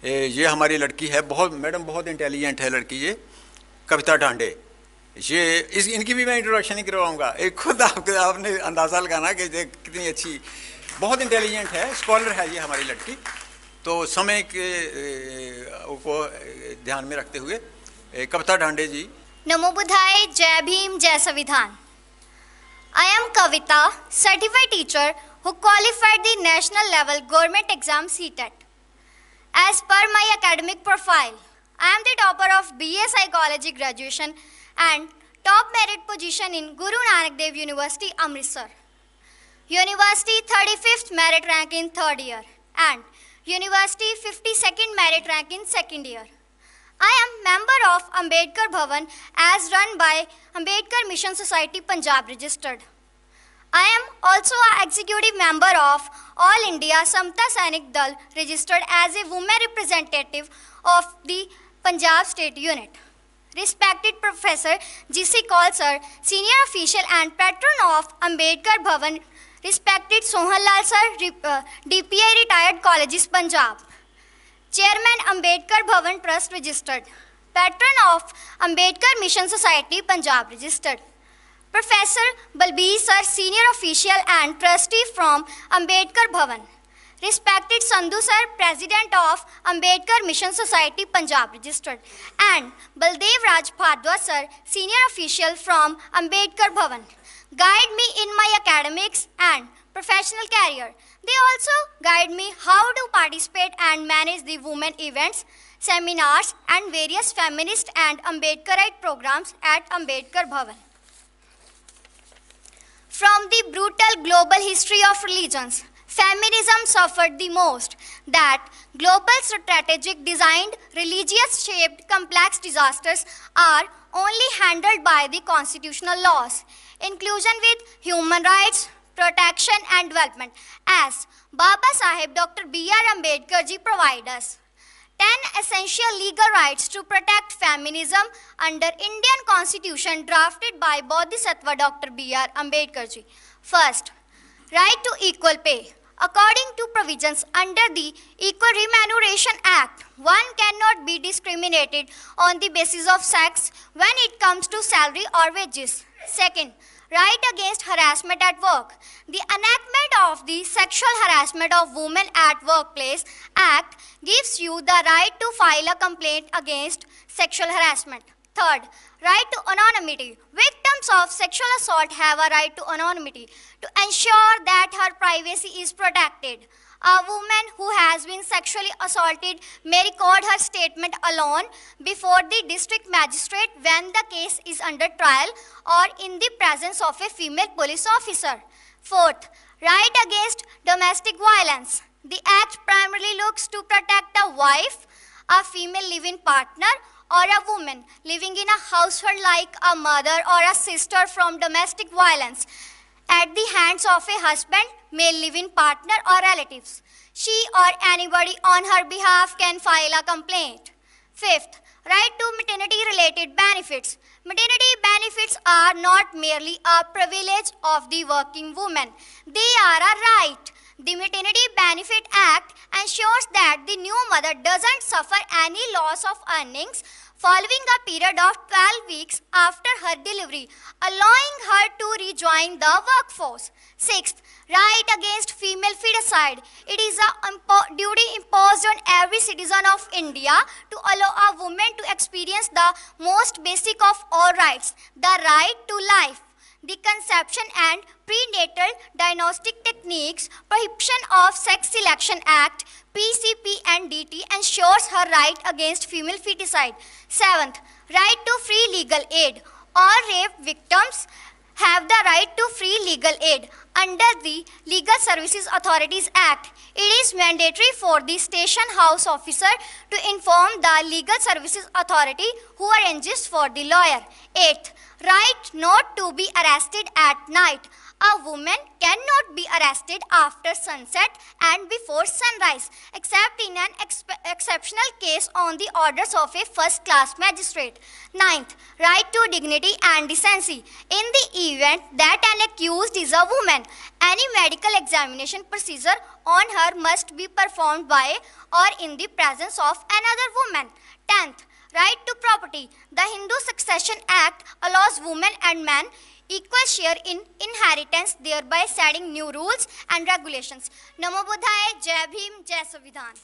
ये हमारी लड़की है, बहुत मैडम बहुत इंटेलिजेंट है लड़की, ये कविता ढांडे। ये इनकी भी मैं इंट्रोडक्शन ही करवाऊंगा। एक खुद आपने अंदाज़ा लगाना कि कितनी अच्छी, बहुत इंटेलिजेंट है, स्कॉलर है ये हमारी लड़की। तो समय के को ध्यान में रखते हुए कविता ढांडे जी। नमो बुद्धाय, जय भीम, जय संविधान। I am Kavita, certified teacher who qualified the national level government exam CTET. As per my academic profile, I am the topper of BA Psychology graduation and top merit position in Guru Nanak Dev University, Amritsar. University 35th merit rank in 3rd year and University 52nd merit rank in 2nd year. I am member of Ambedkar Bhavan as run by Ambedkar Mission Society Punjab registered. I am also an executive member of All India Samta Sainik Dal registered as a woman representative of the Punjab State Unit. Respected Professor G.C. Kaul sir, senior official and patron of Ambedkar Bhavan, respected Sohan Lal sir, DPI retired colleges Punjab. Chairman Ambedkar Bhavan Trust registered. Patron of Ambedkar Mission Society Punjab registered. Professor Balbir sir, senior official and trustee from Ambedkar Bhavan. Respected Sandhu sir, president of Ambedkar Mission Society Punjab registered. And Baldev Raj Bhardwaj sir, senior official from Ambedkar Bhavan. Guide me in my academics and professional career. They also guide me how to participate and manage the women events, seminars and various feminist and Ambedkarite programs at Ambedkar Bhavan. From the brutal global history of religions, feminism suffered the most. That global strategic designed, religious shaped complex disasters are only handled by the constitutional laws. Inclusion with human rights, protection and development, as Baba Saheb Dr. B.R. Ambedkar ji provide us. 10 essential legal rights to protect feminism under Indian Constitution drafted by Bodhisattva Dr. B.R. Ambedkar ji. First, right to equal pay. According to provisions under the Equal Remuneration Act, one cannot be discriminated on the basis of sex when it comes to salary or wages. Second, right against harassment at work. The enactment of the Sexual Harassment of Women at Workplace Act gives you the right to file a complaint against sexual harassment. Third, right to anonymity. Victims of sexual assault have a right to anonymity to ensure that her privacy is protected. A woman who has been sexually assaulted may record her statement alone before the district magistrate when the case is under trial or in the presence of a female police officer. Fourth, right against domestic violence. The Act primarily looks to protect a wife, a female living partner, or a woman living in a household like a mother or a sister from domestic violence at the hands of a husband, male living partner or relatives. She or anybody on her behalf can file a complaint. Fifth, right to maternity-related benefits. Maternity benefits are not merely a privilege of the working woman. They are a right. The Maternity Benefit Act ensures that the new mother doesn't suffer any loss of earnings following a period of 12 weeks after her delivery, allowing her to rejoin the workforce. Sixth, right against female feticide. It is a duty imposed on every citizen of India to allow a woman to experience the most basic of all rights, the right to life. The Conception and Prenatal Diagnostic Techniques Prohibition of Sex Selection Act PCP and DT ensures her right against female feticide. Seventh, right to free legal aid. All rape victims have the right to free legal aid. Under the Legal Services Authorities Act, it is mandatory for the station house officer to inform the Legal Services Authority who arranges for the lawyer. Eighth, right not to be arrested at night. A woman cannot be arrested after sunset and before sunrise, except in an exceptional case on the orders of a first-class magistrate. Ninth, right to dignity and decency. In the event that an accused is a woman, any medical examination procedure on her must be performed by or in the presence of another woman. 10th, right to property. The Hindu Succession Act allows women and men equal share in inheritance, thereby setting new rules and regulations. Namo Buddhaya, Jai Bhim, Jai Samvidhan.